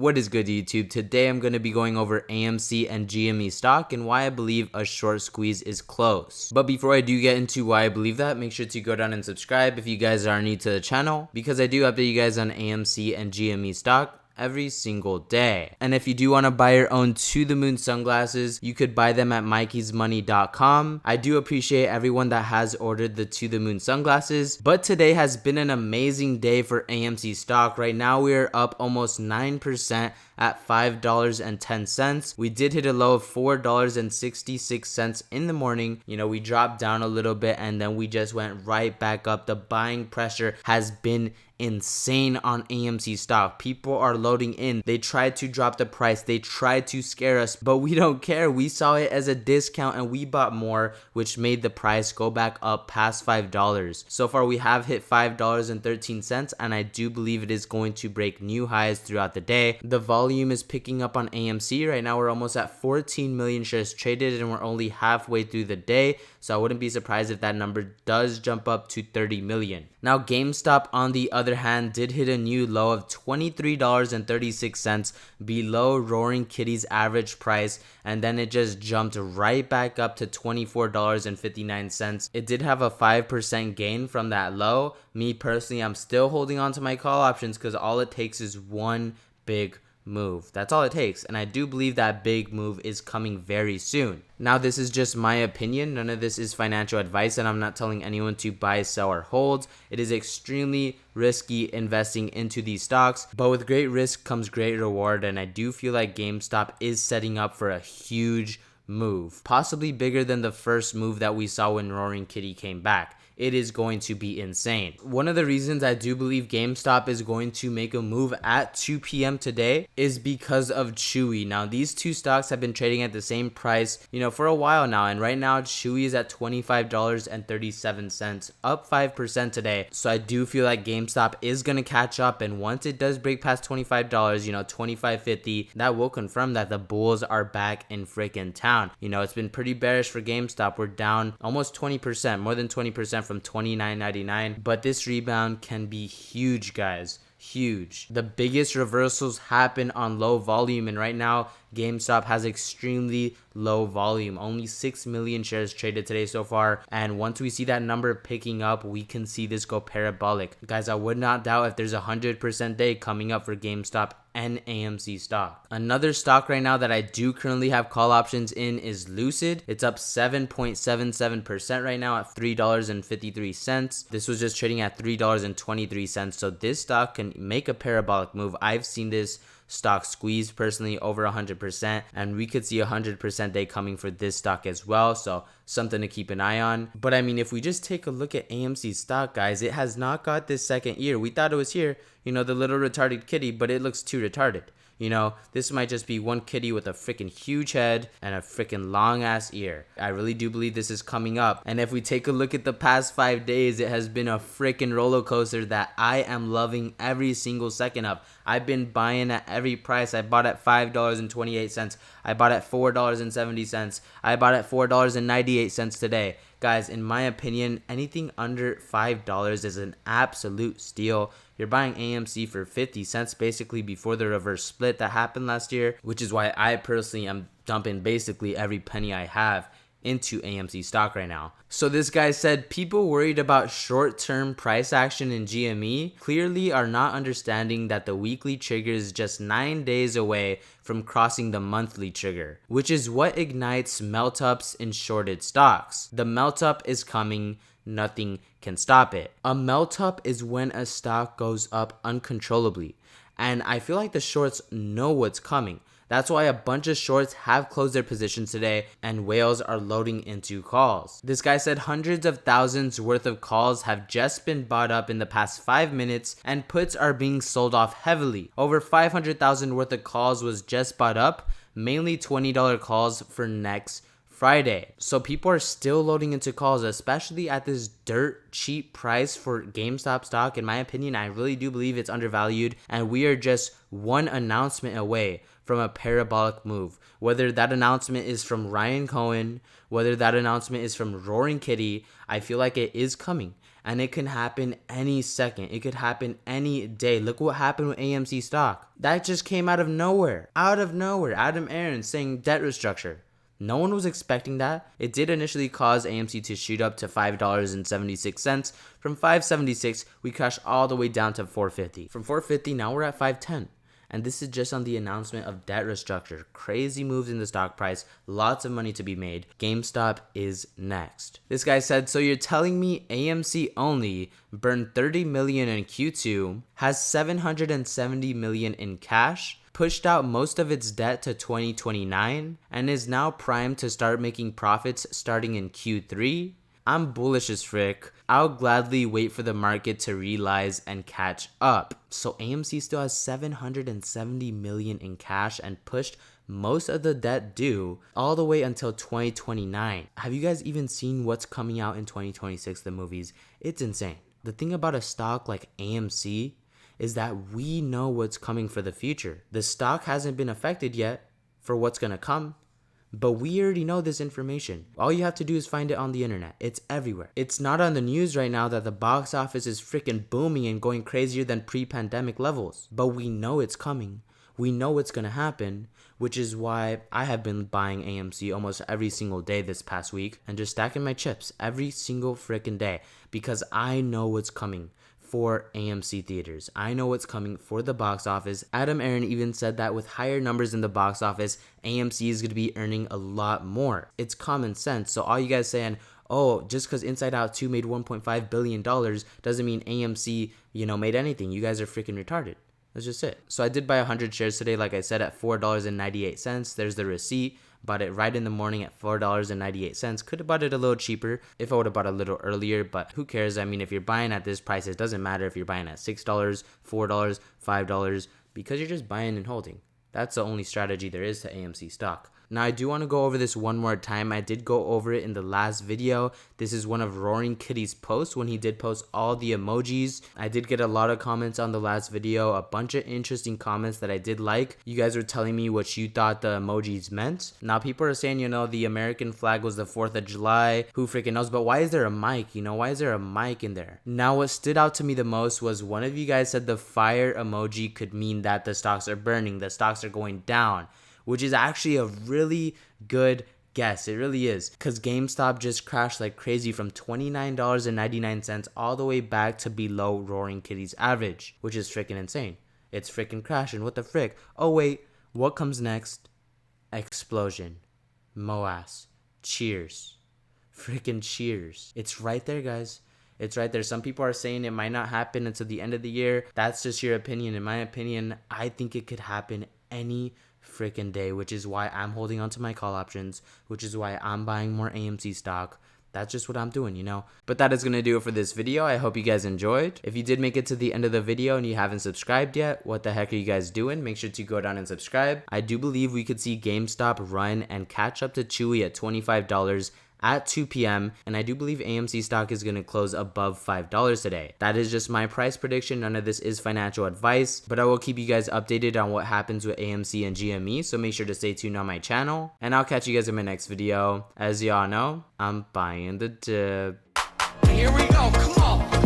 What is good, YouTube? Today I'm going to be going over AMC and GME stock and why I believe a short squeeze is close. But before I do get into why I believe that, make sure to go down and subscribe if you guys are new to the channel, because I do update you guys on AMC and GME stock every single day. And if you do want to buy your own to the moon sunglasses, you could buy them at mikeysmoney.com. I do appreciate everyone that has ordered the to the moon sunglasses, but today has been an amazing day for AMC stock. Right now we are up almost 9% at $5.10. We did hit a low of $4.66 in the morning. You know, we dropped down a little bit and then we just went right back up. The buying pressure has been insane on AMC stock. People are loading in. They tried to drop the price. They tried to scare us, but we don't care. We saw it as a discount and we bought more, which made the price go back up past $5. So far, we have hit $5.13, and I do believe it is going to break new highs throughout the day. The volume is picking up on AMC. Right now, we're almost at 14 million shares traded, and we're only halfway through the day. So I wouldn't be surprised if that number does jump up to 30 million. Now, GameStop, on the other hand, did hit a new low of $23.36 below Roaring Kitty's average price, and then it just jumped right back up to $24.59. It did have a 5% gain from that low. Me personally, I'm still holding on to my call options because all it takes is one big move. That's all it takes, and I do believe that big move is coming very soon. Now, this is just my opinion. None of this is financial advice, and I'm not telling anyone to buy, sell, or hold. It is extremely risky investing into these stocks, but with great risk comes great reward, and I do feel like GameStop is setting up for a huge move, possibly bigger than the first move that we saw when Roaring Kitty came back. It is going to be insane. One of the reasons I do believe GameStop is going to make a move at 2 p.m. today is because of Chewy. Now, these two stocks have been trading at the same price, for a while now. And right now, Chewy is at $25.37, up 5% today. So I do feel like GameStop is going to catch up. And once it does break past $25, $25.50, that will confirm that the bulls are back in freaking town. It's been pretty bearish for GameStop. We're down almost 20%, more than 20% from $29.99, but this rebound can be huge, guys. Huge. The biggest reversals happen on low volume, and right now GameStop has extremely low volume, only 6 million shares traded today so far, and once we see that number picking up, we can see this go parabolic. Guys, I would not doubt if there's a 100% day coming up for GameStop and AMC stock. Another stock right now that I do currently have call options in is Lucid. It's up 7.77% right now at $3.53. This was just trading at $3.23, so this stock can make a parabolic move. I've seen this stock squeeze personally over 100%, and we could see a 100% day coming for this stock as well, so something to keep an eye on. But I mean, if we just take a look at AMC stock, guys, it has not got this second year. We thought it was here, the little retarded kitty, but it looks too retarded. This might just be one kitty with a freaking huge head and a freaking long ass ear. I really do believe this is coming up. And if we take a look at the past 5 days, it has been a freaking roller coaster that I am loving every single second of. I've been buying at every price. I bought at $5.28. I bought at $4.70. I bought at $4.98 today. Guys, in my opinion, anything under $5 is an absolute steal. You're buying AMC for 50 cents basically before the reverse split that happened last year, which is why I personally am dumping basically every penny I have into AMC stock right now. So this guy said people worried about short-term price action in GME clearly are not understanding that the weekly trigger is just 9 days away from crossing the monthly trigger, which is what ignites melt-ups in shorted stocks. The melt-up is coming. Nothing can stop it. A melt-up is when a stock goes up uncontrollably, and I feel like the shorts know what's coming. That's why a bunch of shorts have closed their positions today and whales are loading into calls. This guy said hundreds of thousands worth of calls have just been bought up in the past 5 minutes and puts are being sold off heavily. Over 500,000 worth of calls was just bought up, mainly $20 calls for next Friday. So people are still loading into calls, especially at this dirt cheap price for GameStop stock. In my opinion, I really do believe it's undervalued, and we are just one announcement away from a parabolic move. Whether that announcement is from Ryan Cohen, whether that announcement is from Roaring Kitty, I feel like it is coming. And it can happen any second. It could happen any day. Look what happened with AMC stock. That just came out of nowhere. Out of nowhere. Adam Aaron saying debt restructure. No one was expecting that. It did initially cause AMC to shoot up to $5.76. From $5.76, we crashed all the way down to $4.50. From $4.50, now we're at $5.10. And this is just on the announcement of debt restructure. Crazy moves in the stock price, lots of money to be made. GameStop is next. This guy said, so you're telling me AMC only burned $30 million in Q2, has $770 million in cash, pushed out most of its debt to 2029, and is now primed to start making profits starting in Q3? I'm bullish as frick. I'll gladly wait for the market to realize and catch up. So AMC still has $770 million in cash and pushed most of the debt due all the way until 2029. Have you guys even seen what's coming out in 2026, the movies? It's insane. The thing about a stock like AMC is that we know what's coming for the future. The stock hasn't been affected yet for what's gonna come. But we already know this information. All you have to do is find it on the internet. It's everywhere. It's not on the news right now that the box office is freaking booming and going crazier than pre-pandemic levels. But we know it's coming. We know it's gonna happen, which is why I have been buying AMC almost every single day this past week and just stacking my chips every single freaking day because I know what's coming for AMC theaters. I know what's coming for the box office. Adam Aaron even said that with higher numbers in the box office, AMC is going to be earning a lot more. It's common sense. So all you guys saying, oh, just because Inside Out 2 made $1.5 billion doesn't mean AMC, made anything. You guys are freaking retarded. That's just it. So I did buy 100 shares today, like I said, at $4.98. There's the receipt. Bought it right in the morning at $4.98. Could have bought it a little cheaper if I would have bought a little earlier, but who cares? I mean, if you're buying at this price, it doesn't matter if you're buying at $6, $4, $5, because you're just buying and holding. That's the only strategy there is to AMC stock. Now, I do want to go over this one more time. I did go over it in the last video. This is one of Roaring Kitty's posts when he did post all the emojis. I did get a lot of comments on the last video, a bunch of interesting comments that I did like. You guys were telling me what you thought the emojis meant. Now, people are saying, the American flag was the 4th of July. Who freaking knows? But why is there a mic? Why is there a mic in there? Now, what stood out to me the most was one of you guys said the fire emoji could mean that the stocks are burning, the stocks are going down, which is actually a really good guess. It really is, because GameStop just crashed like crazy from $29.99 all the way back to below Roaring Kitty's average, which is freaking insane. It's freaking crashing. What the frick? Oh wait, what comes next? Explosion. Moass. Cheers. Freaking cheers. It's right there, guys. It's right there. Some people are saying it might not happen until the end of the year. That's just your opinion. In my opinion, I think it could happen any freaking day, which is why I'm holding on to my call options, which is why I'm buying more AMC stock. That's just what I'm doing, But that is going to do it for this video. I hope you guys enjoyed. If you did make it to the end of the video and you haven't subscribed yet, what the heck are you guys doing? Make sure to go down and subscribe. I do believe we could see GameStop run and catch up to Chewy at $25 at 2 p.m. and I do believe AMC stock is going to close above $5 today. That is just my price prediction. None of this is financial advice, but I will keep you guys updated on what happens with AMC and GME, so make sure to stay tuned on my channel, and I'll catch you guys in my next video. As y'all know, I'm buying the dip. Here we go, come on.